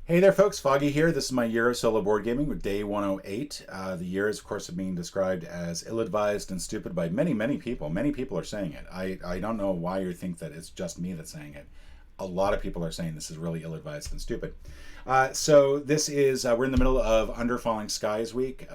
Hey there, folks. Foggy here. This is my year of solo board gaming with day 108. The year is, of course, being described as ill-advised and stupid by many, many people. Many people are saying it. I don't know why you think that it's just me that's saying it. A lot of people are saying this is really ill-advised and stupid. So this is, we're in the middle of Under Falling Skies week,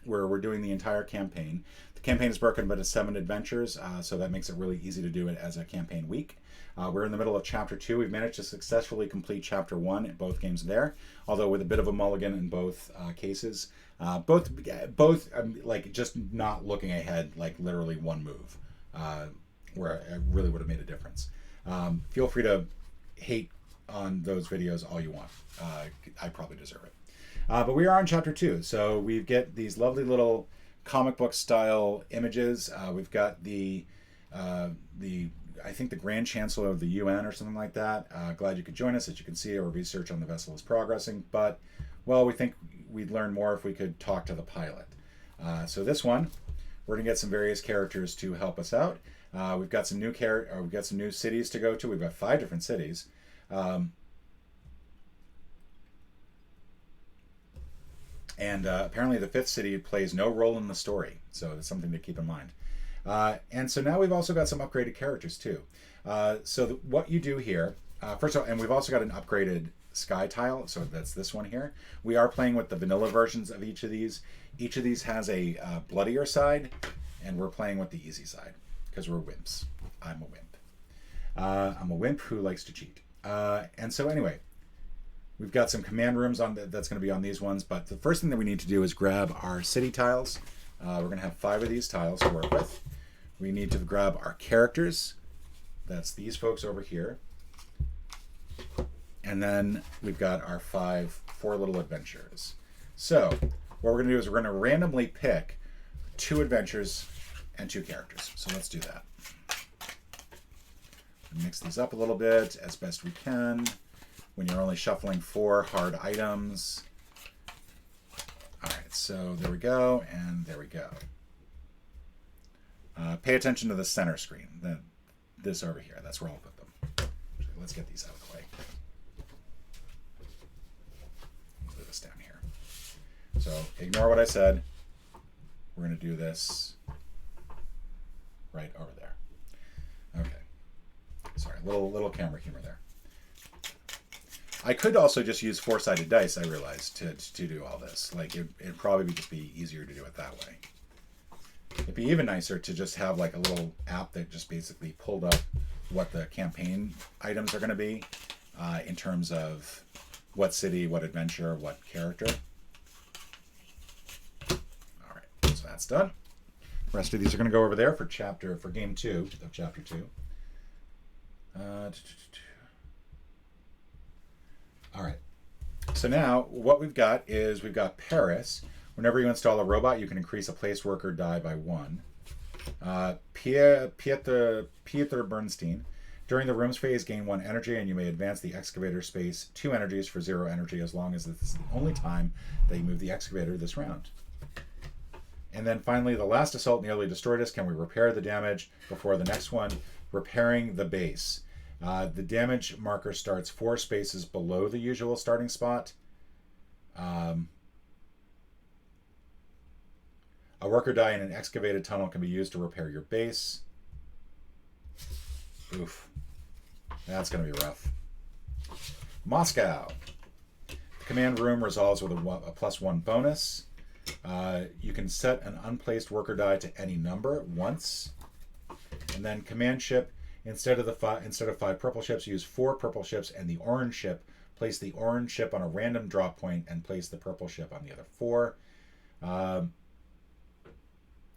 where we're doing the entire campaign. The campaign is broken into 7 adventures, so that makes it really easy to do it as a campaign week. We're in the middle of Chapter 2. We've managed to successfully complete Chapter 1 in both games there, although with a bit of a mulligan in both cases. Both like just not looking ahead, like literally one move, where it really would have made a difference. Feel free to hate on those videos all you want. I probably deserve it. But we are on Chapter 2, so we get these lovely little comic book style images. We've got the I think the Grand Chancellor of the UN or something like that. Glad you could join us. As you can see, our research on the vessel is progressing, but, well, we think we'd learn more if we could talk to the pilot. So this one, we're going to get some various characters to help us out. We've got some new we've got some new cities to go to. We've got 5 different cities. And apparently the 5th city plays no role in the story, so that's something to keep in mind. And so now we've also got some upgraded characters too. What you do here, first of all, and we've also got an upgraded sky tile, so that's this one here. We are playing with the vanilla versions of each of these. Each of these has a bloodier side, and we're playing with the easy side, because we're wimps. I'm a wimp. I'm a wimp who likes to cheat. And so anyway, we've got some command rooms that's going to be on these ones, but the first thing that we need to do is grab our city tiles. We're going to have 5 of these tiles to work with. We need to grab our characters. That's these folks over here. And then we've got our 4 little adventures. So what we're going to do is we're going to randomly pick 2 adventures and 2 characters. So let's do that. Mix these up a little bit as best we can when you're only shuffling 4 hard items. All right, so there we go, and there we go. Pay attention to the center screen. This over here, that's where I'll put them. Actually, let's get these out of the way. Put this down here. So ignore what I said. We're going to do this right over there. Okay. Sorry, little camera humor there. I could also just use 4-sided dice, I realized, to do all this. Like, it'd probably just be easier to do it that way. It'd be even nicer to just have like a little app that just basically pulled up what the campaign items are going to be in terms of what city, what adventure, what character. All right, so that's done. The rest of these are going to go over there for game 2 of Chapter 2. All right. So now what we've got is we've got Paris. Whenever you install a robot, you can increase a place worker die by 1. Pieter Bernstein. During the rooms phase, gain 1 energy, and you may advance the excavator space 2 energies for 0 energy as long as this is the only time that you move the excavator this round. And then finally, the last assault nearly destroyed us. Can we repair the damage before the next one? Repairing the base. The damage marker starts 4 spaces below the usual starting spot. A worker die in an excavated tunnel can be used to repair your base. Oof. That's going to be rough. Moscow. The command room resolves with a +1 bonus. You can set an unplaced worker die to any number once. And then command ship. Instead of 5 purple ships, use 4 purple ships and the orange ship. Place the orange ship on a random drop point and place the purple ship on the other 4.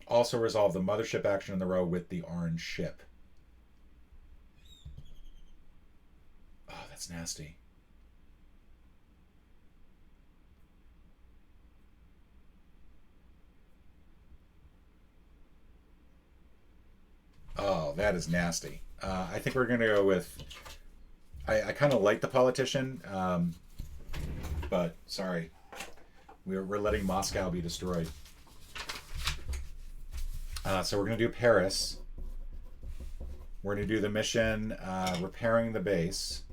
Also resolve the mothership action in the row with the orange ship. Oh, that's nasty. Oh, that is nasty. I think we're going to go with... I kind of like the politician, but sorry. We're letting Moscow be destroyed. So we're going to do Paris. We're going to do the mission repairing the base.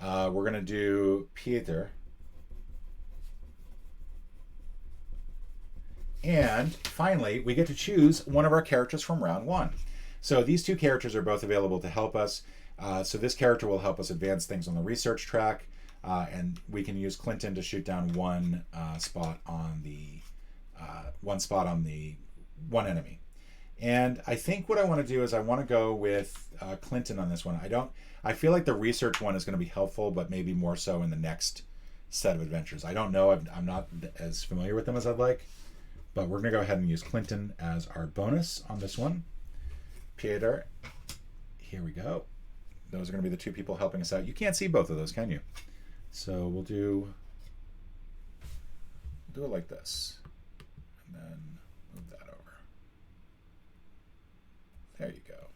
We're going to do Peter. And finally, we get to choose one of our characters from round one. So these two characters are both available to help us. So this character will help us advance things on the research track, and we can use Clinton to shoot down one spot on the one enemy. And I think what I want to do is I want to go with Clinton on this one. I feel like the research one is going to be helpful, but maybe more so in the next set of adventures. I don't know. I'm not as familiar with them as I'd like. But we're going to go ahead and use Clinton as our bonus on this one. Peter. Here we go. Those are going to be the two people helping us out. You can't see both of those, can you? So we'll do it like this. And then move that over. There you go.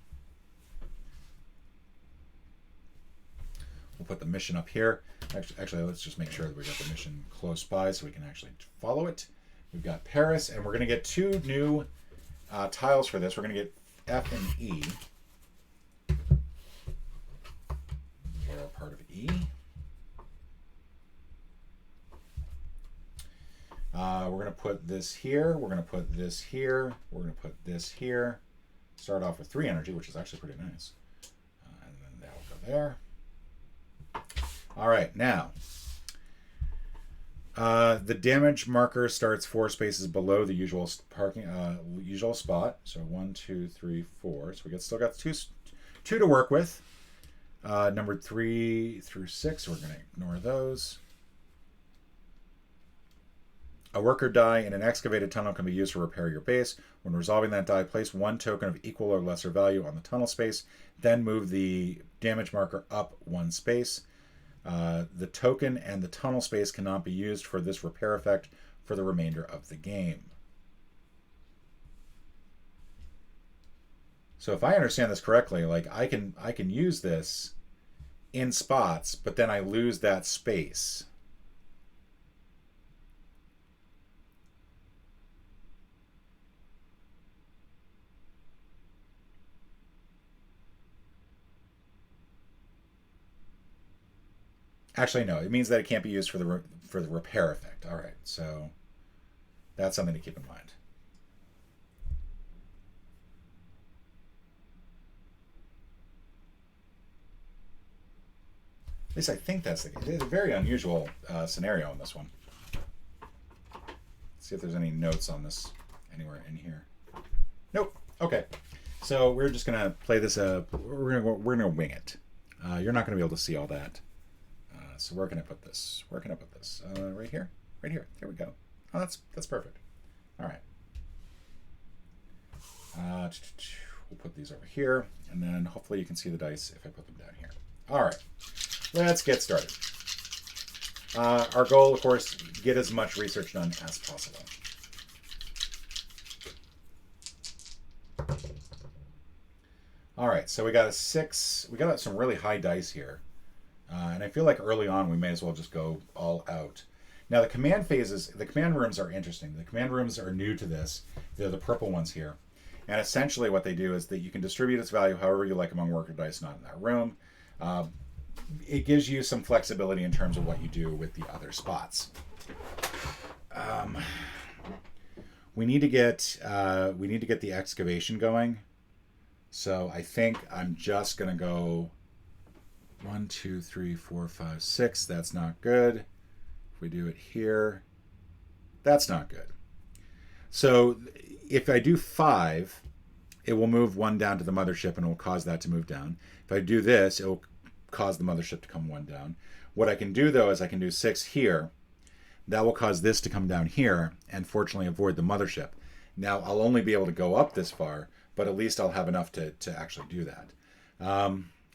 We'll put the mission up here. Actually, let's just make sure that we got the mission close by so we can actually follow it. We've got Paris, and we're going to get two new tiles for this. We're going to get F and E. We're a part of E. We're going to put this here. We're going to put this here. We're going to put this here. Start off with 3 energy, which is actually pretty nice. And then that will go there. All right, now. The damage marker starts 4 spaces below the usual spot. So 1, 2, 3, 4. So we still got two to work with. Numbered 3 through 6. We're going to ignore those. A worker die in an excavated tunnel can be used to repair your base. When resolving that die, place 1 token of equal or lesser value on the tunnel space. Then move the damage marker up 1 space. The token and the tunnel space cannot be used for this repair effect for the remainder of the game. So if I understand this correctly, like I can use this in spots, but then I lose that space. Actually, no. It means that it can't be used for the repair effect. All right, so that's something to keep in mind. At least I think that's the case. It's a very unusual scenario in this one. Let's see if there's any notes on this anywhere in here. Nope. Okay. So we're just gonna play this. We're gonna wing it. You're not gonna be able to see all that. So where can I put this? Where can I put this? Right here? Right here. There we go. Oh, that's perfect. All right. We'll put these over here, and then hopefully you can see the dice if I put them down here. All right. Let's get started. Our goal, of course, get as much research done as possible. All right, so we got a 6. We got some really high dice here. And I feel like early on we may as well just go all out. Now the command rooms are interesting. The command rooms are new to this. They're the purple ones here. And essentially what they do is that you can distribute its value however you like among worker dice not in that room. It gives you some flexibility in terms of what you do with the other spots. We need to get the excavation going. So I think I'm just gonna go 1, 2, 3, 4, 5, 6. That's not good. If we do it here, that's not good. So if I do 5, it will move 1 down to the mothership and it will cause that to move down. If I do this, it will cause the mothership to come 1 down. What I can do though is I can do 6 here. That will cause this to come down here and fortunately avoid the mothership. Now I'll only be able to go up this far, but at least I'll have enough to actually do that.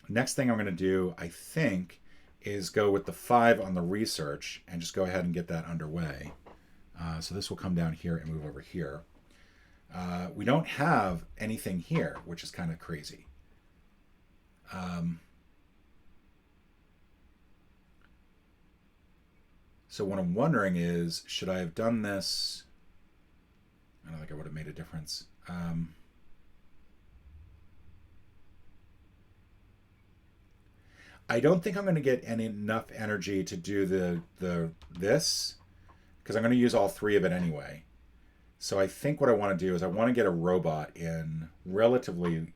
Next thing I'm going to do, I think, is go with the 5 on the research and just go ahead and get that underway. So this will come down here and move over here. We don't have anything here, which is kind of crazy. So what I'm wondering is, should I have done this? I don't think I would have made a difference. I don't think I'm going to get enough energy to do this because I'm going to use all three of it anyway. So I think what I want to do is I want to get a robot in relatively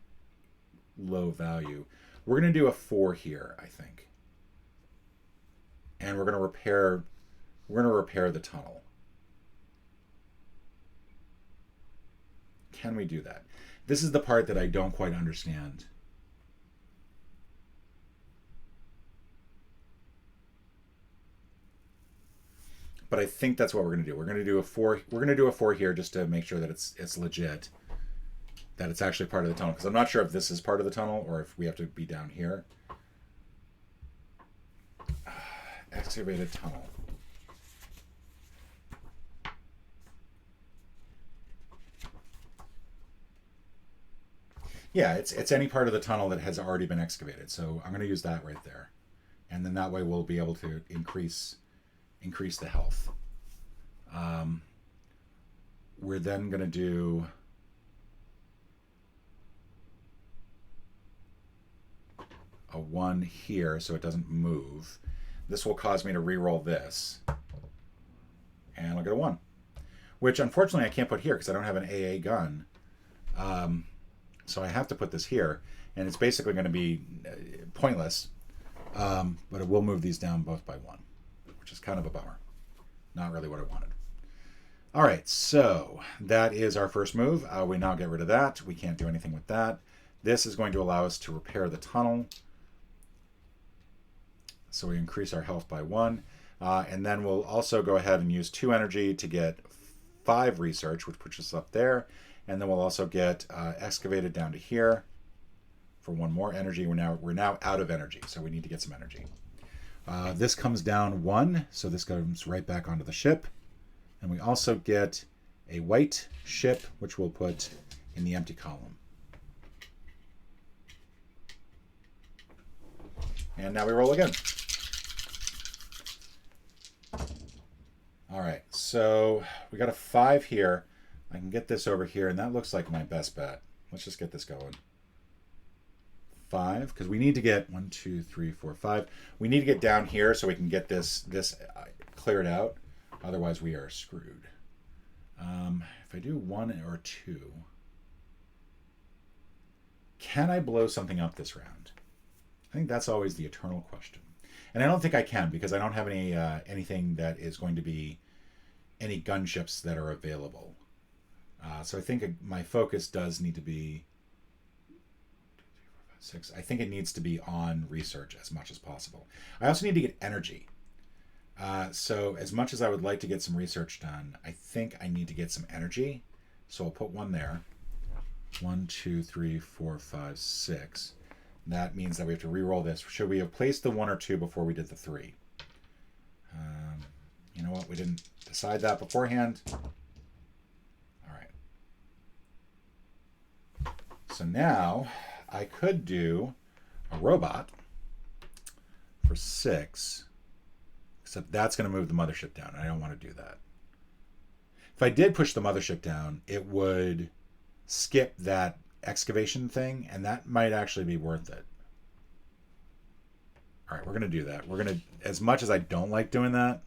low value. We're going to do a 4 here, I think. And we're going to repair the tunnel. Can we do that? This is the part that I don't quite understand. But I think that's what we're going to do. We're going to do a 4. We're going to do a 4 here just to make sure that it's legit, that it's actually part of the tunnel. Because I'm not sure if this is part of the tunnel or if we have to be down here. Excavated tunnel. Yeah, it's any part of the tunnel that has already been excavated. So I'm going to use that right there, and then that way we'll be able to increase the health. We're then going to do a 1 here so it doesn't move. This will cause me to re-roll this, and I'll get a 1, which unfortunately I can't put here because I don't have an AA gun. So I have to put this here, and it's basically going to be pointless, but it will move these down both by 1, which is kind of a bummer. Not really what I wanted. All right, so that is our first move. We now get rid of that. We can't do anything with that. This is going to allow us to repair the tunnel. So we increase our health by 1. And then we'll also go ahead and use 2 energy to get 5 research, which puts us up there. And then we'll also get excavated down to here for 1 more energy. We're now out of energy, so we need to get some energy. This comes down 1, so this goes right back onto the ship. And we also get a white ship, which we'll put in the empty column. And now we roll again. All right, so we got a 5 here. I can get this over here, and that looks like my best bet. Let's just get this going. 5, because we need to get 1, 2, 3, 4, 5. We need to get down here so we can get this cleared out. Otherwise, we are screwed. If I do 1 or 2, can I blow something up this round? I think that's always the eternal question. And I don't think I can because I don't have anything that is going to be any gunships that are available. So I think my focus does need to be 6. I think it needs to be on research as much as possible. I also need to get energy. So as much as I would like to get some research done, I think I need to get some energy. So I'll put 1 there. 1, 2, 3, 4, 5, 6. That means that we have to re-roll this. Should we have placed the 1 or 2 before we did the 3? You know what? We didn't decide that beforehand. All right. So now I could do a robot for 6, except that's going to move the mothership down. And I don't want to do that. If I did push the mothership down, it would skip that excavation thing, and that might actually be worth it. All right, we're going to do that. We're going to, as much as I don't like doing that,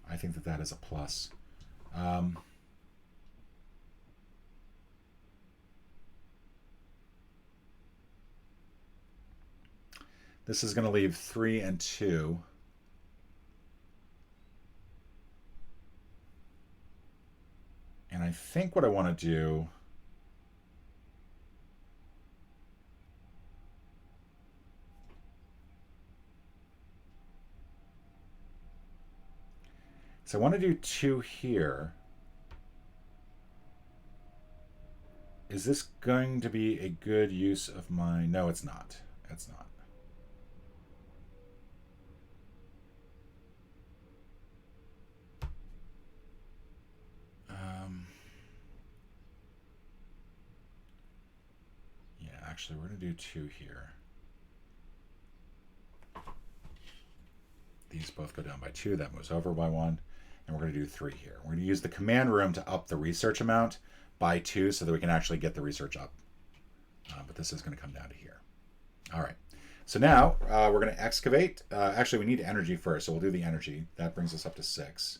I think that is a plus. This is going to leave 3 and 2. And I think what I want to do so I want to do 2 here. Is this going to be a good use of my... No, it's not. It's not. Yeah, actually, we're going to do 2 here. These both go down by 2. That moves over by 1. And we're going to do 3 here. We're going to use the command room to up the research amount by 2 so that we can actually get the research up. But this is going to come down to here. All right. So now we're going to excavate. Actually, we need energy first, so we'll do the energy. That brings us up to 6.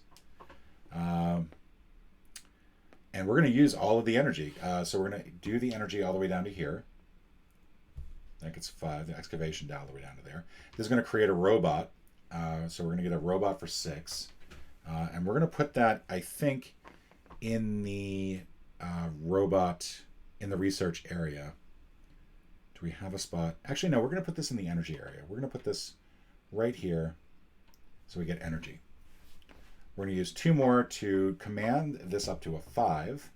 And we're going to use all of the energy. So we're going to do the energy all the way down to here. That gets 5. The excavation down all the way down to there. This is going to create a robot. So we're going to get a robot for 6. And we're going to put that, I think, in the robot, in the research area. Do we have a spot? Actually, no, we're going to put this in the energy area. We're going to put this right here so we get energy. We're going to use 2 more to command this up to a 5.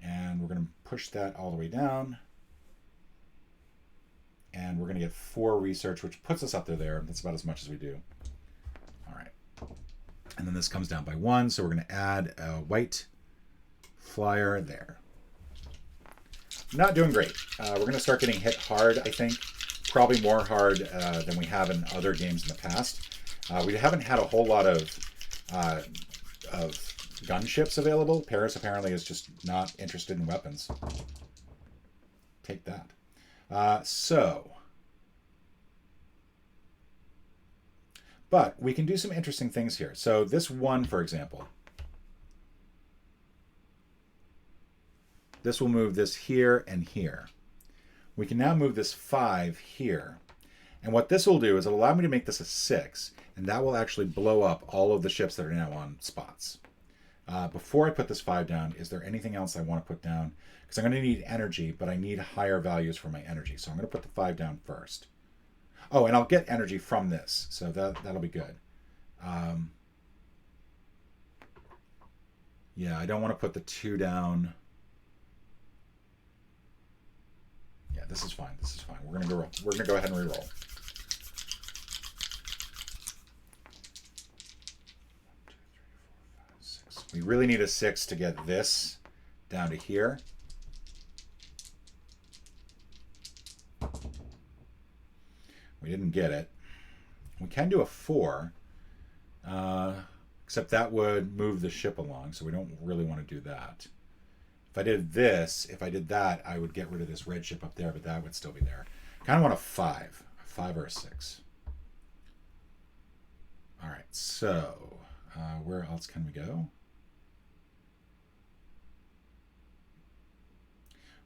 And we're going to push that all the way down. And we're going to get 4 research, which puts us up to there. That's about as much as we do. All right. And then this comes down by 1, so we're going to add a white flyer there. Not doing great. We're going to start getting hit hard, I think. Probably more hard than we have in other games in the past. We haven't had a whole lot of gunships available. Paris apparently is just not interested in weapons. Take that. But we can do some interesting things here. So this 1, for example, this will move this here and here. We can now move this 5 here. And what this will do is it'll allow me to make this a 6, and that will actually blow up all of the ships that are now on spots. Before I put this 5 down, is there anything else I want to put down? Because I'm going to need energy, but I need higher values for my energy. So I'm going to put the 5 down first. Oh, and I'll get energy from this, so that'll be good. Yeah, I don't want to put the 2 down. Yeah, this is fine. This is fine. We're gonna go ahead and re-roll. We really need a 6 to get this down to here. We didn't get it. We can do a 4, except that would move the ship along, so we don't really want to do that. If I did this, if I did that, I would get rid of this red ship up there, but that would still be there. Kind of want a 5 or a 6. All right, so where else can we go?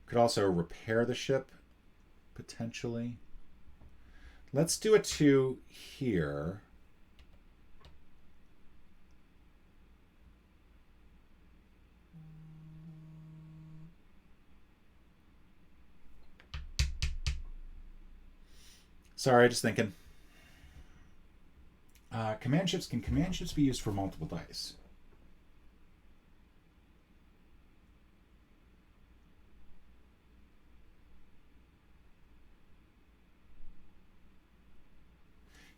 Could also repair the ship, potentially. Let's do a 2 here. Sorry, just thinking. Command ships. Can command ships be used for multiple dice?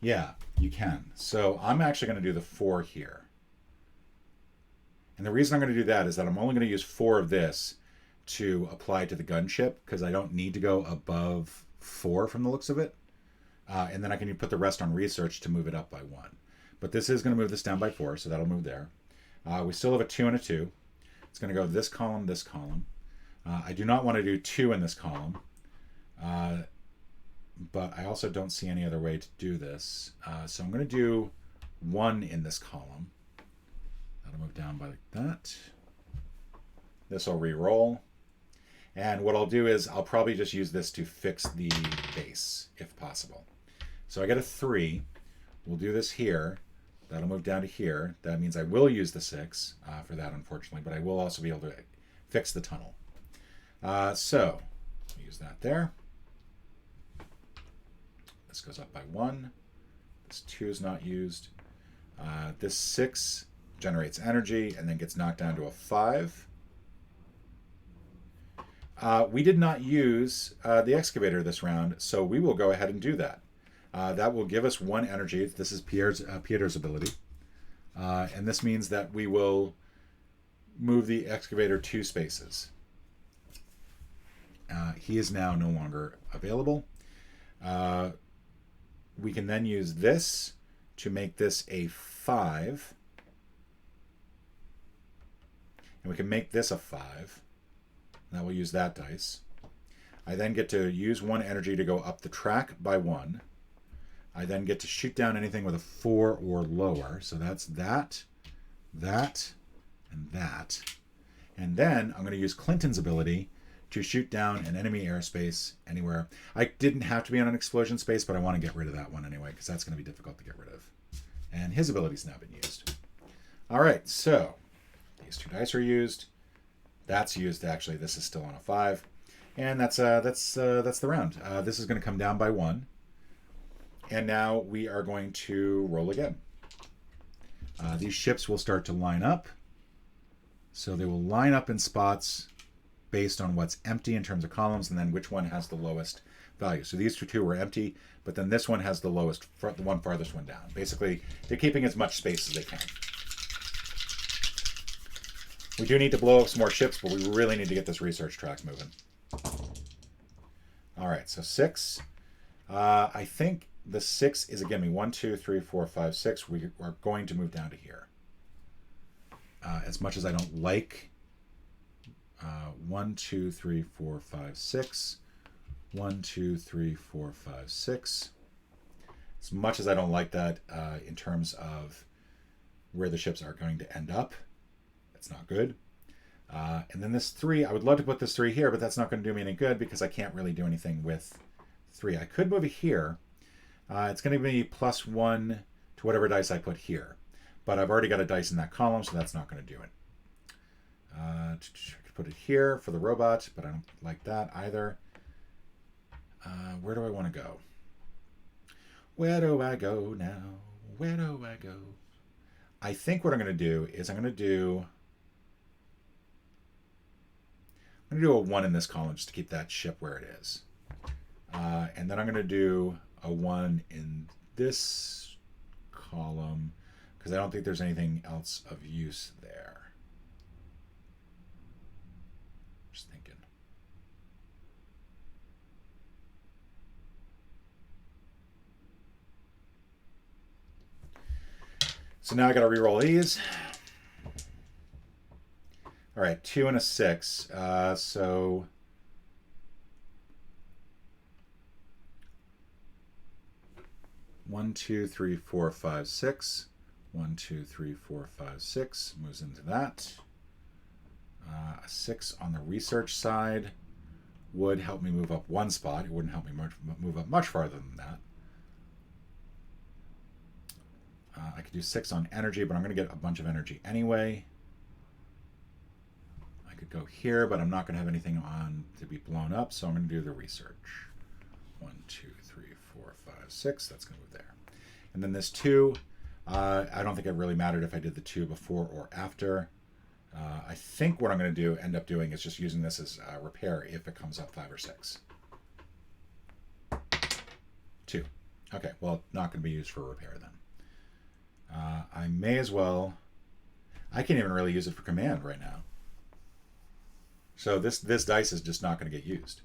Yeah, you can. So I'm actually going to do the 4 here. And the reason I'm going to do that is that I'm only going to use 4 of this to apply to the gunship, because I don't need to go above 4 from the looks of it. And then I can put the rest on research to move it up by 1. But this is going to move this down by 4, so that'll move there. We still have a 2 and a 2. It's going to go this column, this column. I do not want to do 2 in this column. But I also don't see any other way to do this. So I'm going to do 1 in this column. That'll move down by like that. This will re-roll. And what I'll do is I'll probably just use this to fix the base, if possible. So I get a 3. We'll do this here. That'll move down to here. That means I will use the 6 for that, unfortunately, but I will also be able to fix the tunnel. So use that there. This goes up by 1. This 2 is not used. This 6 generates energy and then gets knocked down to a 5. We did not use the excavator this round, so we will go ahead and do that. That will give us 1 energy. This is Pieter's ability. And this means that we will move the excavator 2 spaces. He is now no longer available. We can then use this to make this a 5. And we can make this a 5. Now we'll use that dice. I then get to use 1 energy to go up the track by 1. I then get to shoot down anything with a 4 or lower. So that's that, that, and that. And then I'm going to use Clinton's ability to shoot down an enemy airspace anywhere. I didn't have to be on an explosion space, but I want to get rid of that one anyway, because that's going to be difficult to get rid of. And his ability's now been used. All right, so these 2 dice are used. That's used, actually. This is still on a 5. And that's the round. This is going to come down by 1. And now we are going to roll again. These ships will start to line up. So they will line up in spots based on what's empty in terms of columns, and then which one has the lowest value. So these 2 were empty, but then this one has the lowest, the one farthest one down. Basically, they're keeping as much space as they can. We do need to blow up some more ships, but we really need to get this research track moving. All right, so 6. I think the 6 is, again, 1, 2, 3, 4, 5, 6. We are going to move down to here. As much as I don't like 1, 2, 3, 4, 5, 6. 1, 2, 3, 4, 5, 6. As much as I don't like that in terms of where the ships are going to end up, that's not good. And then this 3, I would love to put this 3 here, but that's not going to do me any good because I can't really do anything with 3. I could move it here. It's going to be +1 to whatever dice I put here. But I've already got a dice in that column, so that's not going to do it. I could put it here for the robot, but I don't like that either. Where do I want to go? Where do I go now? Where do I go? I think what I'm going to do is I'm going to do a 1 in this column just to keep that ship where it is. And then I'm going to do a 1 in this column because I don't think there's anything else of use there. Just thinking. So now I got to re-roll these. All right, 2 and a 6. So 1, 2, 3, 4, 5, 6. 1, 2, 3, 4, 5, 6 moves into that. A 6 on the research side would help me move up 1 spot. It wouldn't help me move up much farther than that. I could do 6 on energy, but I'm going to get a bunch of energy anyway. I could go here, but I'm not going to have anything on to be blown up, so I'm going to do the research. 1, 2, 3, 4, 5, 6. That's going to move there. And then this 2, I don't think it really mattered if I did the 2 before or after. I think what I'm going to end up doing is just using this as repair if it comes up 5 or 6. 2. Okay, well, not going to be used for repair then. I may as well... I can't even really use it for command right now. So this dice is just not going to get used.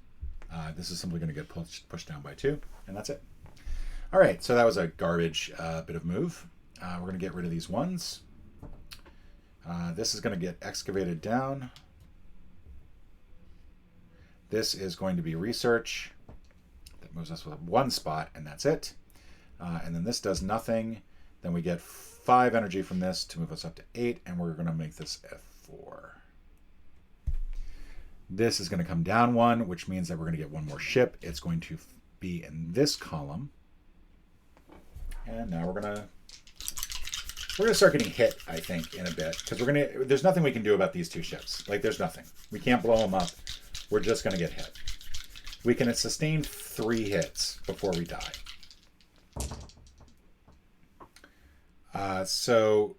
This is simply going to get pushed down by 2, and that's it. All right, so that was a garbage bit of move. We're going to get rid of these 1s. This is going to get excavated down. This is going to be research. That moves us with 1 spot, and that's it. And then this does nothing. Then we get 5 energy from this to move us up to 8, and we're going to make this F4. This is going to come down 1, which means that we're going to get 1 more ship. It's going to be in this column. And now we're going to start getting hit, I think, in a bit. Because there's nothing we can do about these 2 ships. Like, there's nothing. We can't blow them up. We're just going to get hit. We can sustain 3 hits before we die. So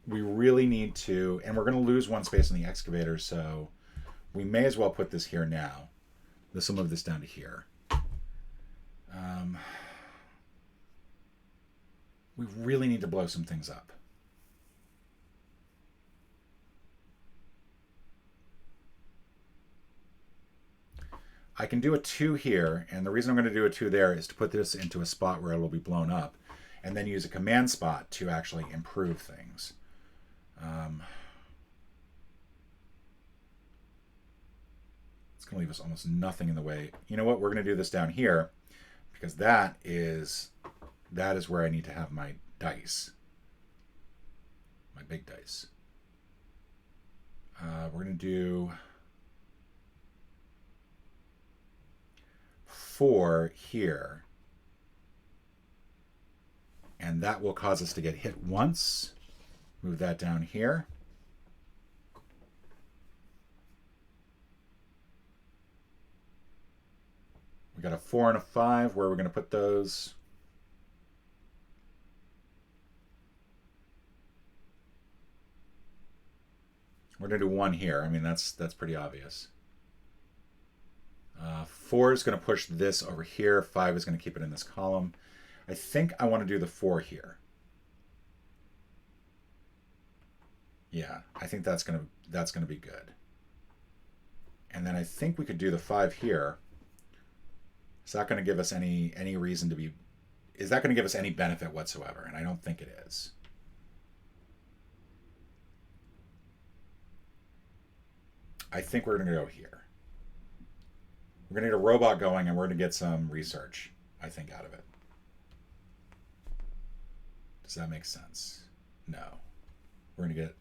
we really need to, and we're going to lose 1 space in the excavator, so we may as well put this here now. This will move this down to here. We really need to blow some things up. I can do a 2 here, and the reason I'm going to do a 2 there is to put this into a spot where it will be blown up, and then use a command spot to actually improve things. Let's It's going to leave us almost nothing in the way. You know what? We're going to do this down here because that is where I need to have my dice. My big dice. We're going to do 4 here. And that will cause us to get hit once. Move that down here. We got a 4 and a 5. Where we're going to put those? We're going to do 1 here. I mean, that's pretty obvious. 4 is going to push this over here. 5 is going to keep it in this column. I think I want to do the 4 here. Yeah, I think that's gonna be good. And then I think we could do the 5 here. Is that going to give us any reason to be? Is that going to give us any benefit whatsoever? And I don't think it is. I think we're going to go here. We're going to get a robot going, and we're going to get some research, I think, out of it. Does that make sense? No. We're going to get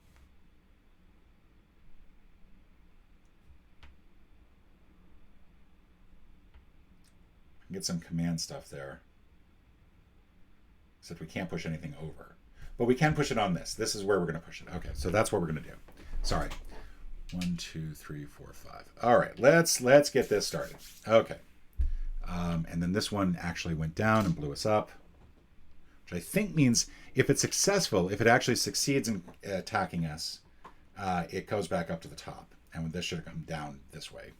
some command stuff there. Except we can't push anything over. But we can push it on this. This is where we're going to push it. Okay, so that's what we're going to do. Sorry. 1, 2, 3, 4, 5. All right, let's get this started. Okay. And then this one actually went down and blew us up. Which I think means if it's successful, if it actually succeeds in attacking us, it goes back up to the top. And this should have come down this way.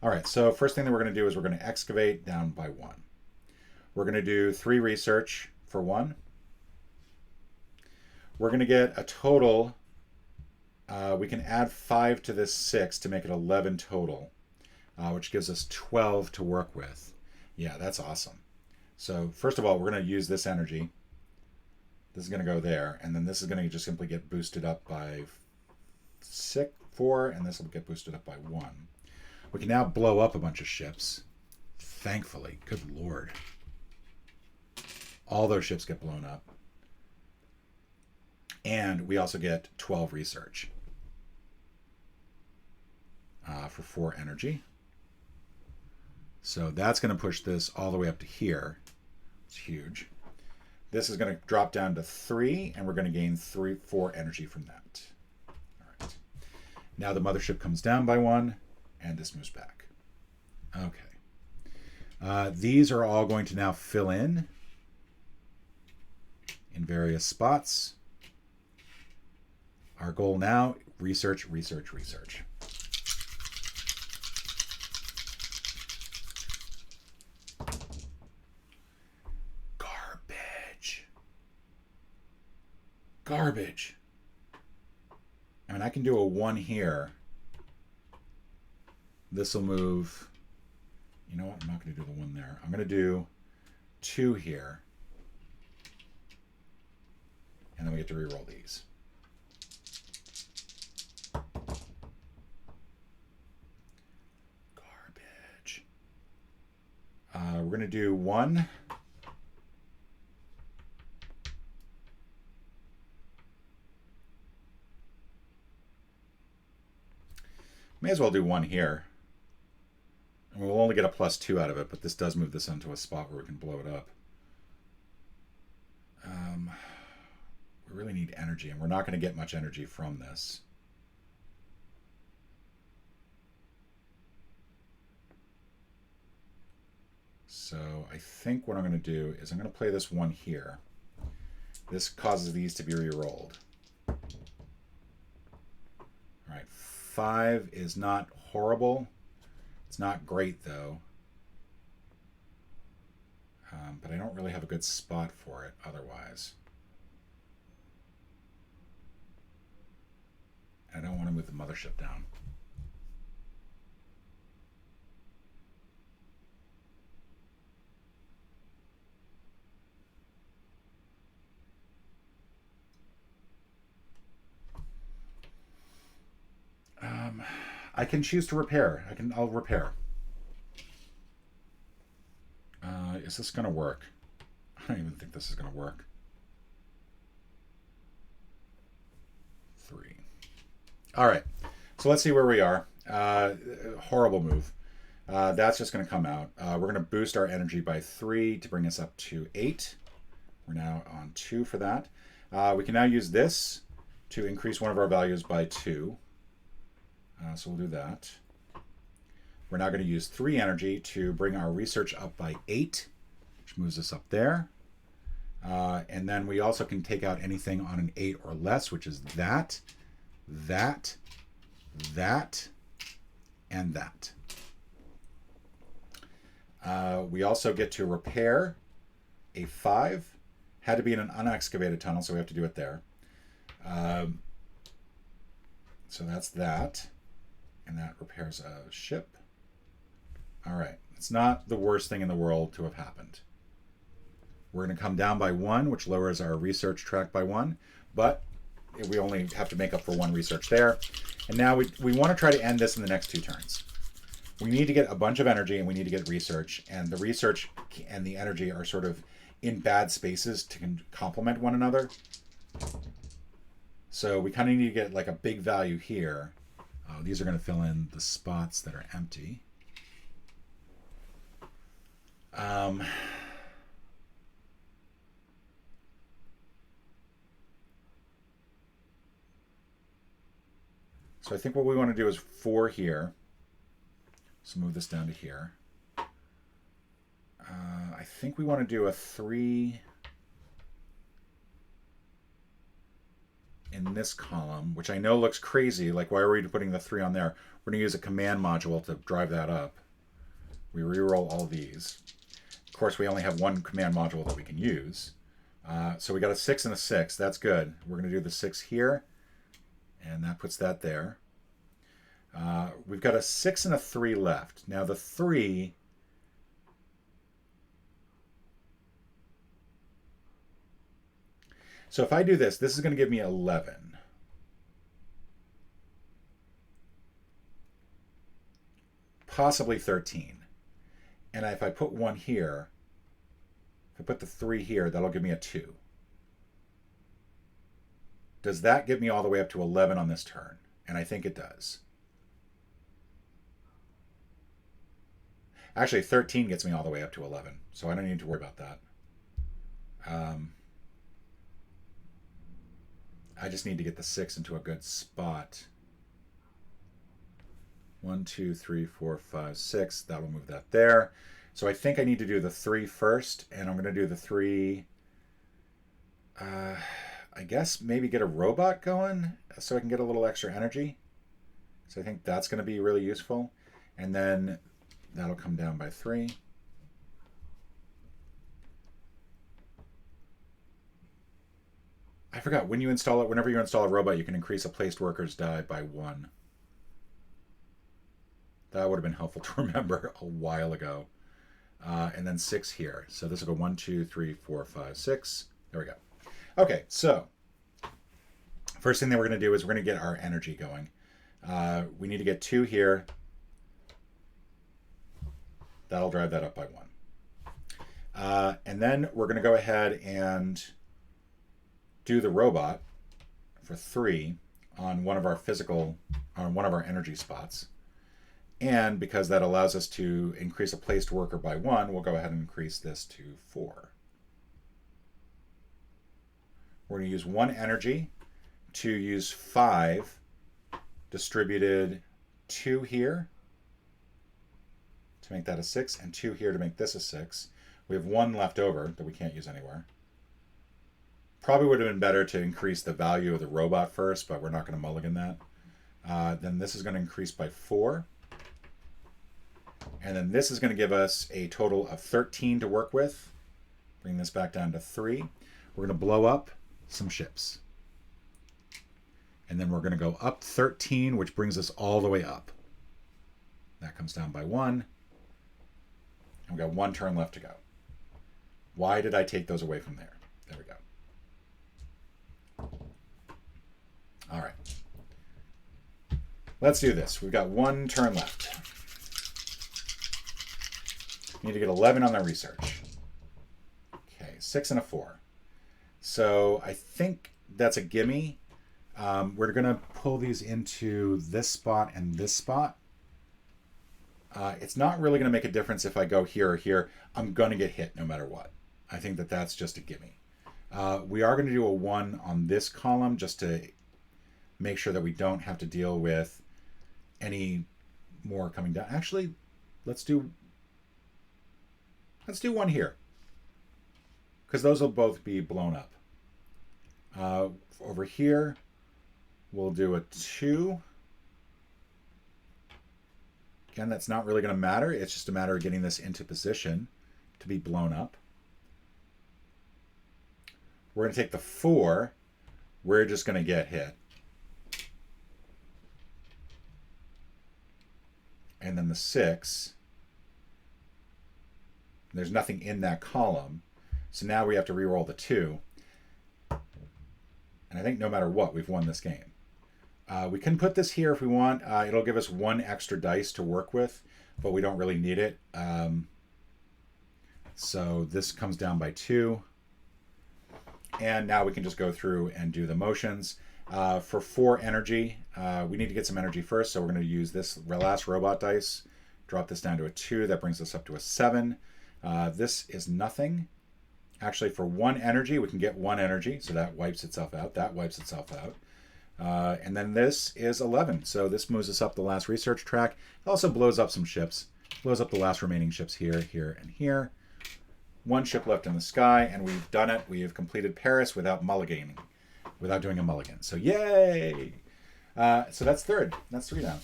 All right, so first thing that we're going to do is we're going to excavate down by 1. We're going to do 3 research for 1. We're going to get a total. We can add 5 to this 6 to make it 11 total, which gives us 12 to work with. Yeah, that's awesome. So first of all, we're going to use this energy. This is going to go there, and then this is going to just simply get boosted up by 4, and this will get boosted up by 1. We can now blow up a bunch of ships. Thankfully, good lord. All those ships get blown up. And we also get 12 research for 4 energy. So that's going to push this all the way up to here. It's huge. This is going to drop down to 3, and we're going to gain 4 energy from that. All right. Now the mothership comes down by 1, and this moves back. Okay. These are all going to now fill in various spots. Our goal now, research, research, research. Garbage. I mean, I can do a 1 here. This will move. You know what? I'm not going to do the 1 there. I'm going to do 2 here. And then we get to reroll these. Garbage. We're going to do 1. May as well do 1 here. And we'll only get a +2 out of it, but this does move this into a spot where we can blow it up. We really need energy, and we're not going to get much energy from this. So I think what I'm going to do is I'm going to play this 1 here. This causes these to be re-rolled. All right, 5 is not horrible. It's not great, though. But I don't really have a good spot for it otherwise. I don't want to move the mothership down. I can choose to repair. I'll repair. Is this going to work? I don't even think this is going to work. 3. All right. So let's see where we are. Horrible move. That's just going to come out. We're going to boost our energy by 3 to bring us up to 8. We're now on 2 for that. We can now use this to increase one of our values by 2. So we'll do that. We're now going to use 3 energy to bring our research up by 8, which moves us up there. And then we also can take out anything on an 8 or less, which is that, that, and that. We also get to repair a 5. Had to be in an unexcavated tunnel, so we have to do it there. So that's that. And that repairs a ship. All right. It's not the worst thing in the world to have happened. We're going to come down by 1, which lowers our research track by 1. But we only have to make up for 1 research there. And now we want to try to end this in the next 2 turns. We need to get a bunch of energy and we need to get research. And the research and the energy are sort of in bad spaces to complement one another. So we kind of need to get like a big value here. These are going to fill in the spots that are empty. So I think what we want to do is 4 here. So move this down to here. I think we want to do a 3 in this column, which I know looks crazy. Like, why are we putting the 3 on there? We're going to use a command module to drive that up. We reroll all these. Of course, we only have 1 command module that we can use. So we got a 6 and a 6. That's good. We're going to do the 6 here, and that puts that there. We've got a 6 and a 3 left. Now the 3... So if I do this, this is going to give me 11. Possibly 13. And if I put 1 here, if I put the 3 here, that'll give me a 2. Does that get me all the way up to 11 on this turn? And I think it does. Actually, 13 gets me all the way up to 11, so I don't need to worry about that. I just need to get the 6 into a good spot. 1, 2, 3, 4, 5, 6. That will move that there. So I think I need to do the 3 first, and I'm going to do the 3. I guess maybe get a robot going so I can get a little extra energy. So I think that's going to be really useful. And then that'll come down by 3. I forgot, when you install it, whenever you install a robot, you can increase a placed worker's die by 1. That would have been helpful to remember a while ago. And then 6 here. So this will go 1, 2, 3, 4, 5, 6. There we go. Okay, so first thing that we're going to do is we're going to get our energy going. We need to get 2 here. That'll drive that up by 1. And then we're going to go ahead and do the robot for 3 on one of our energy spots. And because that allows us to increase a placed worker by 1, we'll go ahead and increase this to 4. We're going to use 1 energy to use 5 distributed 2 here to make that a 6, and 2 here to make this a 6. We have 1 left over that we can't use anywhere. Probably would have been better to increase the value of the robot first, but we're not going to mulligan that. Then this is going to increase by 4. And then this is going to give us a total of 13 to work with. Bring this back down to 3. We're going to blow up some ships. And then we're going to go up 13, which brings us all the way up. That comes down by 1. And we've got 1 turn left to go. Why did I take those away from there? There we go. All right. Let's do this. We've got 1 turn left. Need to get 11 on the research. Okay, 6 and a 4. So I think that's a gimme. We're going to pull these into this spot and this spot. It's not really going to make a difference if I go here or here. I'm going to get hit no matter what. I think that that's just a gimme. We are going to do a 1 on this column just to make sure that we don't have to deal with any more coming down. Actually, let's do 1 here, because those will both be blown up. Over here, we'll do a 2. Again, that's not really going to matter. It's just a matter of getting this into position to be blown up. We're going to take the 4. We're just going to get hit. And then the 6. There's nothing in that column. So now we have to re-roll the 2. And I think no matter what, we've won this game. We can put this here if we want. It'll give us 1 extra dice to work with, but we don't really need it. So this comes down by 2. And now we can just go through and do the motions. For 4 energy, we need to get some energy first, so we're going to use this last robot dice. Drop this down to a 2. That brings us up to a 7. This is nothing. Actually, for 1 energy, we can get 1 energy, so that wipes itself out. That wipes itself out. And then this is 11, so this moves us up the last research track. It also blows up some ships. Blows up the last remaining ships here, here, and here. 1 ship left in the sky, and we've done it. We have completed Paris without mulliganing, without doing a mulligan. So yay! So that's 3rd. That's 3 now.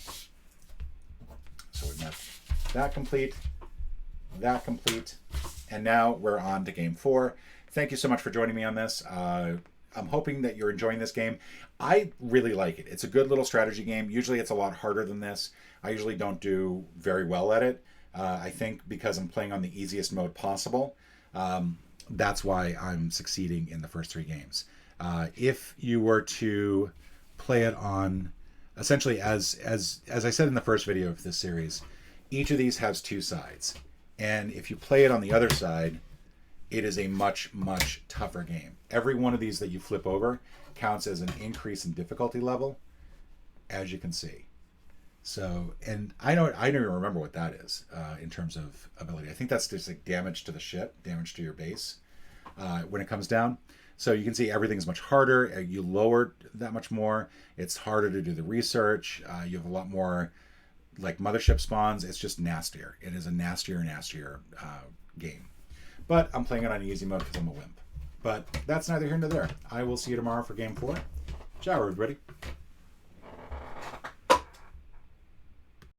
So we've got that complete, and now we're on to game 4. Thank you so much for joining me on this. I'm hoping that you're enjoying this game. I really like it. It's a good little strategy game. Usually it's a lot harder than this. I usually don't do very well at it. I think because I'm playing on the easiest mode possible, that's why I'm succeeding in the first 3 games. If you were to play it on, essentially as I said in the first video of this series, each of these has 2 sides. And if you play it on the other side, it is a much, much tougher game. Every one of these that you flip over counts as an increase in difficulty level, as you can see. So, and I don't even remember what that is in terms of ability. I think that's just like damage to the ship, damage to your base when it comes down. So you can see everything's much harder. You lower that much more. It's harder to do the research. You have a lot more like mothership spawns. It's just nastier. It is a nastier game. But I'm playing it on easy mode because I'm a wimp. But that's neither here nor there. I will see you tomorrow for game 4. Ciao, everybody.